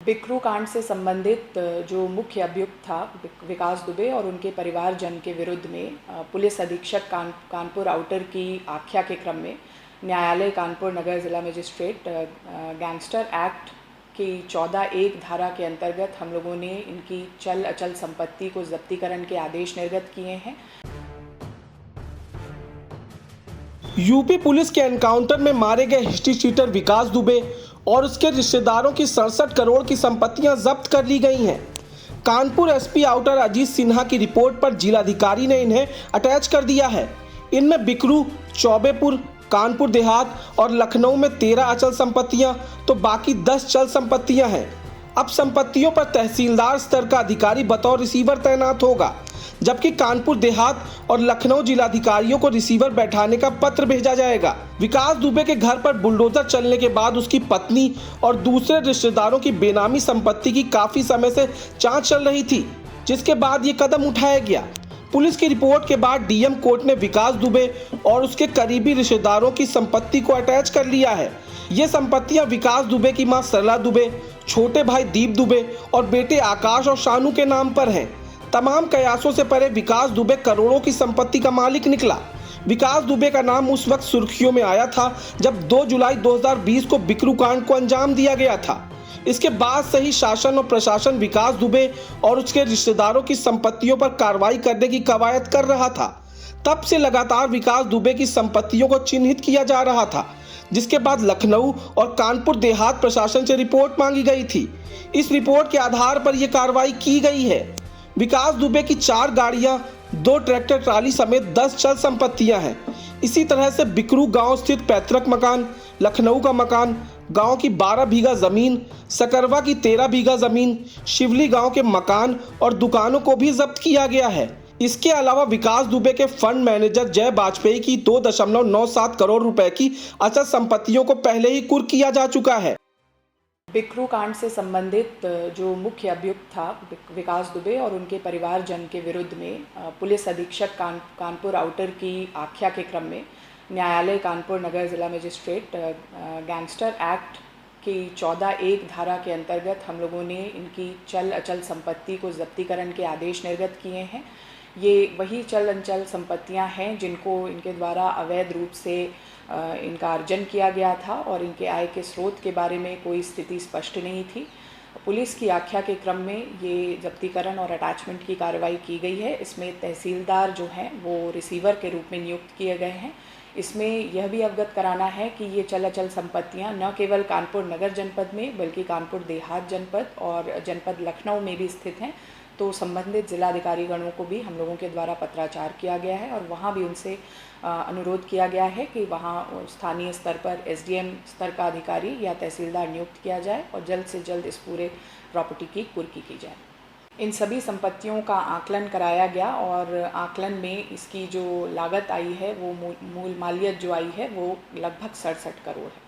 बिकरू कांड से संबंधित जो मुख्य अभियुक्त था विकास दुबे और उनके परिवारजन के विरुद्ध में पुलिस अधीक्षक कानपुर आउटर की आख्या के क्रम में न्यायालय कानपुर नगर जिला मजिस्ट्रेट गैंगस्टर एक्ट की 14(1) धारा के अंतर्गत हम लोगों ने इनकी चल अचल संपत्ति को जब्तीकरण के आदेश निर्गत किए हैं। यूपी पुलिस के एनकाउंटर में मारे गए हिस्ट्री शीटर विकास दुबे और उसके रिश्तेदारों की 67 करोड़ की संपत्तियां जब्त कर ली गई हैं। कानपुर एसपी आउटर अजीत सिन्हा की रिपोर्ट पर जिलाधिकारी ने इन्हें अटैच कर दिया है। इनमें बिकरू, चौबेपुर, कानपुर देहात और लखनऊ में 13 अचल संपत्तियां तो बाकी 10 चल संपत्तियां हैं। अब संपत्तियों पर तहसीलदार स्तर का अधिकारी बतौर रिसीवर तैनात होगा, जबकि कानपुर देहात और लखनऊ जिलाधिकारियों को रिसीवर बैठाने का पत्र भेजा जाएगा। विकास दुबे के घर पर बुलडोजर चलने के बाद उसकी पत्नी और दूसरे रिश्तेदारों की बेनामी संपत्ति की काफी समय से जांच चल रही थी, जिसके बाद ये कदम उठाया गया। पुलिस की रिपोर्ट के बाद डीएम कोर्ट ने विकास दुबे और उसके करीबी रिश्तेदारों की संपत्ति को अटैच कर लिया है। ये संपत्तियां विकास दुबे की मां सरला दुबे, छोटे भाई दीप दुबे और बेटे आकाश और शानू के नाम पर हैं। तमाम कयासों से परे विकास दुबे करोड़ों की संपत्ति का मालिक निकला। विकास दुबे का नाम उस वक्त सुर्खियों में आया था जब 2 जुलाई 2020 को बिकरू कांड को अंजाम दिया गया था। इसके बाद से ही शासन और प्रशासन विकास दुबे और उसके रिश्तेदारों की संपत्तियों पर कार्रवाई करने की कवायद कर रहा था। तब से लगातार विकास दुबे की संपत्तियों को चिन्हित किया जा रहा था, जिसके बाद लखनऊ और कानपुर देहात प्रशासन से रिपोर्ट मांगी गई थी। इस रिपोर्ट के आधार पर यह कार्रवाई की गई है। विकास दुबे की 4 गाड़ियां, 2 ट्रैक्टर ट्राली समेत 10 चल संपत्तियां हैं। इसी तरह से बिकरू गांव स्थित पैतृक मकान, लखनऊ का मकान, गांव की 12 बीघा जमीन, सकरवा की 13 बीघा जमीन, शिवली गांव के मकान और दुकानों को भी जब्त किया गया है। इसके अलावा विकास दुबे के फंड मैनेजर जय वाजपेयी की 2.97 करोड़ रुपए की अचल संपत्तियों को पहले ही कुर्क किया जा चुका है। बिकरू कांड से संबंधित जो मुख्य अभियुक्त था विकास दुबे और उनके परिवारजन के विरुद्ध में पुलिस अधीक्षक कानपुर आउटर की आख्या के क्रम में न्यायालय कानपुर नगर जिला मजिस्ट्रेट गैंगस्टर एक्ट की 14(1) धारा के अंतर्गत हम लोगों ने इनकी चल अचल संपत्ति को जब्तीकरण के आदेश निर्गत किए हैं। ये वही चल अचल संपत्तियां हैं जिनको इनके द्वारा अवैध रूप से इनका अर्जन किया गया था और इनके आय के स्रोत के बारे में कोई स्थिति स्पष्ट नहीं थी। पुलिस की आख्या के क्रम में ये जब्तीकरण और अटैचमेंट की कार्रवाई की गई है। इसमें तहसीलदार जो हैं वो रिसीवर के रूप में नियुक्त किए गए हैं। इसमें यह भी अवगत कराना है कि ये चल अचल संपत्तियां न केवल कानपुर नगर जनपद में बल्कि कानपुर देहात जनपद और जनपद लखनऊ में भी स्थित हैं। तो संबंधित जिलाधिकारी गणों को भी हम लोगों के द्वारा पत्राचार किया गया है और वहाँ भी उनसे अनुरोध किया गया है कि वहाँ स्थानीय स्तर पर एसडीएम स्तर का अधिकारी या तहसीलदार नियुक्त किया जाए और जल्द से जल्द इस पूरे प्रॉपर्टी की कुर्की की जाए। इन सभी संपत्तियों का आकलन कराया गया और आकलन में इसकी जो लागत आई है वो मूल मालियत जो आई है वो लगभग 67 करोड़ है।